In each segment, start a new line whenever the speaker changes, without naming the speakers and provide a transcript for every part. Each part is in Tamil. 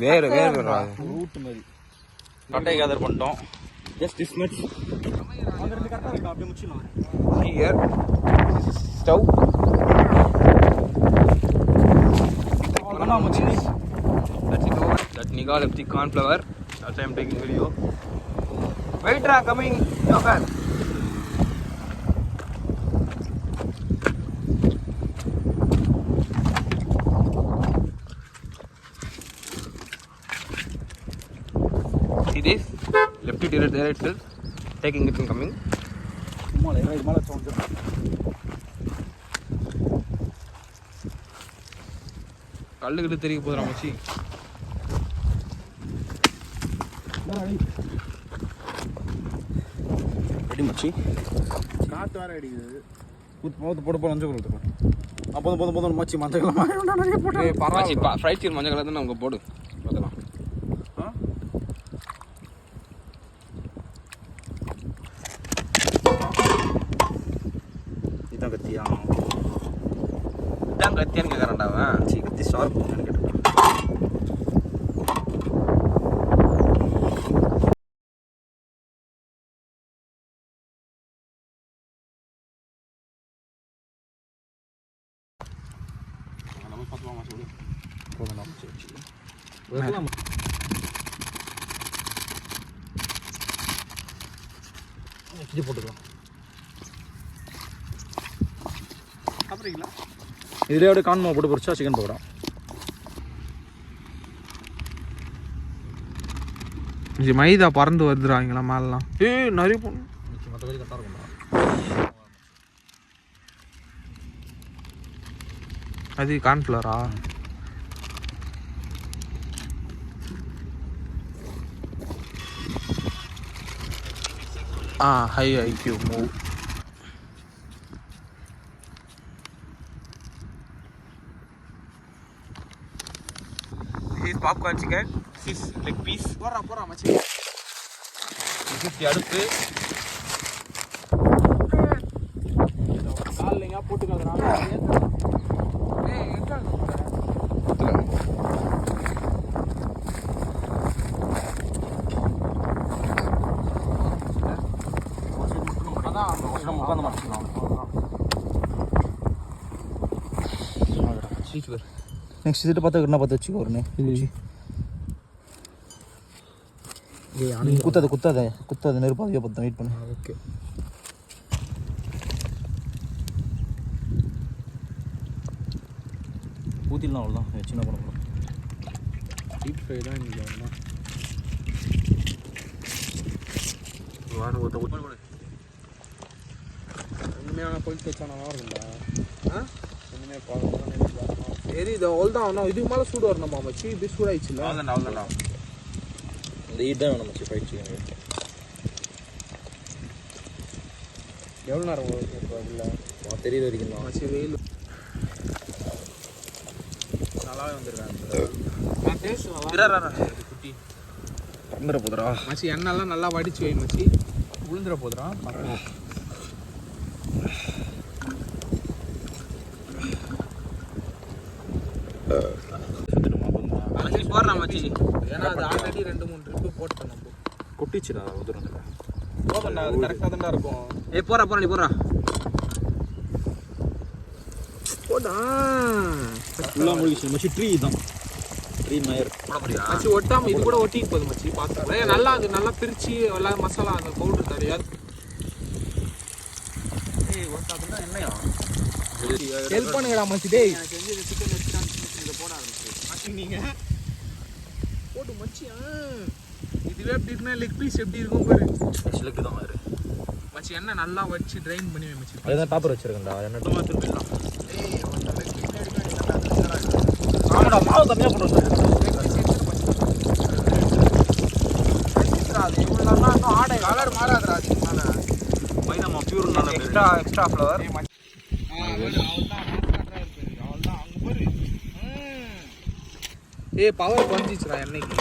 வேறு வேறு ரூட் மாதிரி கட்டை கேதர் பண்ணிட்டோம். Just this much. அப்படியே முடிச்சிடலாம். Here stove. That's it over. That Niga left the corn flour. That's why I'm taking video. Waiter coming. Joker. See this? Left it there itself. Taking it and coming. கல்லுக்கிட்டு தெரிய போதும் மச்சி. ரெடி மச்சி. காற்று வேற அடிக்குது. போது போட போட மஞ்சள் கொடுத்துருக்கோம். அப்போதும் போதும் போதும் மச்சி மஞ்சள் நிறைய போட்டு பரவாயில்ல. ஃப்ரைட் சீர் மஞ்சள் கலர் தான் நமக்கு போடு பார்க்கலாம். இதான் கத்தியா? இதான் கத்தியான்னு கேட்குறான்டா அவன். சீ கத்தி ஷார்ப் கேட்டு போட்டுக்கலாம். சாப்பிட்றீங்களா? இதுலேயோட கான்மா போட்டு பொரிச்சா சிக்கன் போடுறோம். இது மைதா பறந்து வந்துடுறாங்களா மேலாம்? நிறைய போகணும். மற்ற வேலை கரெக்டாக இருக்கும்டா. அது கார்ன்ஃப்ளவரா? High IQ move. This is popcorn chicken. This is leg piece. போறா மச்சி. This is அடுப்பு. கால்லைங்க போட்டுக்கறறாங்க. எங்க போற? அதான் உட்கார்ந்து மாட்டீங்களா? சீக்கிரம். நெக்ஸ்ட் சீட்டு பார்த்து என்ன பார்த்து வச்சுக்கோ. ஒருனே குத்தாது நெருப்பு அதிக பார்த்து வெயிட் பண்ணு. ஓகே. ஊற்றிடலாம் அவ்வளோதான். சின்ன படம் டீப் ஃப்ரை தான் இன்றைக்கி வரலாம். உண்மையான பொலிச்சு வச்சா நல்லா இருக்கும்டா. உண்மையாக பார்க்கலாம். சரி இது அவ்வளோதான். ஆனால் இதுக்கு மேலே சூடு வரணுமா மச்சி? இது சூடாயிடுச்சுல. அவ்வளோதான்டா. இந்த ஹீட் தான் வேணும் மச்சி ஃப்ரைட் சிக்கன். எவ்வளோ நேரம் இல்லை தெரியல வரைக்கும் தான் மச்சி. வெயில் நல்லாவே வந்துருக்காங்க. குட்டி விழுந்துட போதுரா மச்சி. எண்ணெய்லாம் நல்லா வடிச்சு வை மச்சி. விழுந்துட போதுரா. போடுறா மச்சி. ஏன்னா அது ஆல்ரெடி 2-3 ட்ரிப்பு போட்டோம். நம்ம கொட்டிச்சுடா உதிரத்துல. போதண்டா அது கரெக்டாக தான்டா இருக்கும். போறா நீ போறா. போடா ஃபுல்லாக முடிச்சு மச்சி. ட்ரீ தான் ட்ரீ மயர் போட முடியா மச்சி? ஒட்டாம இது கூட ஒட்டிக்கு போகுது மச்சி. பார்த்து நல்லா அது நல்லா பிரித்து எல்லாம் மசாலா அந்த பவுடர் தெரியாது. ஒட்டாதுன்னா என்னையா ஹெல்ப் பண்ணுங்கடா மச்சி. டேய் எனக்கு செஞ்சு சிக்கன் வச்சுட்டான்னு இதை போட ஆரம்பிச்சு மச்சி. நீங்கள் போட்டு மச்சி. இதுவே எப்படி இருக்குன்னா லெக் பீஸ் எப்படி இருக்கும் பாரு. லெக் தான் பாரு மச்சி. எண்ணெய் நல்லா வச்சு ட்ரைன் பண்ணி மச்சி. அதுதான் டாப்பர் வச்சிருக்கேன்டா. எண்ணெய் திரும்பிடலாம். ஆமாடா மாவு கம்மியாக போட்டு அது இவ்வளோ நல்லா இன்னும் ஆடை கலர் மாறாதுடா. அதுக்கு மைதா மாவு பியூர் நல்லா எக்ஸ்ட்ரா ஃப்ளவர். அவ்வளோதான் அங்கே பாரு. ஏய் பவர் குறைஞ்சிச்சுடா என்னைக்கு.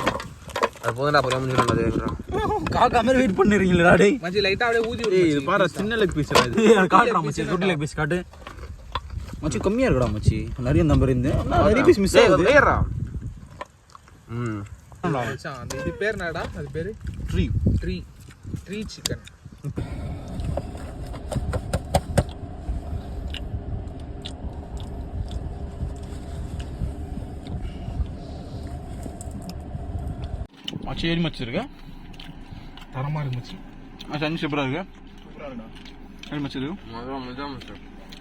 அது போதும்டா அப்புறம் முடிஞ்சிடும் அது கேட்குறான்.
காக்கா மாதிரி வெயிட் பண்ணிடுறீங்களா டேய்?
மச்சி லைட்டா அப்படியே ஊதி
ஏய்
விடு
இது பாரு சின்ன லெக் பீஸ் இது. காட்டுறா மச்சி, குட்டி லெக் பீஸ் காட்டு. மச்சி கம்மியா இருக்குடா மச்சி. நிறைய நம்பர் இருந்து நிறைய பீஸ் மிஸ் ஆகுது.
ஏறா. ம்.
மச்சான் அந்த இது பேர் என்னடா? அது பேரு
ட்ரீ.
Tree chicken.
மச்சி ஏறி மச்சி இருக்கா?
தரமா இருக்கு மச்சி.
அஞ்சு சூப்பரா இருக்கு.
சூப்பரா இருக்குடா.
ஏறி மச்சி இருக்கு.
மஜா மச்சி.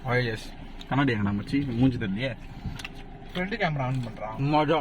ஆ எஸ். கண்ணாடி எங்கடா மச்சி? மூஞ்சி தெரியலையே.
ஃப்ரண்ட் கேமரா ஆன் பண்றான்.
மஜா.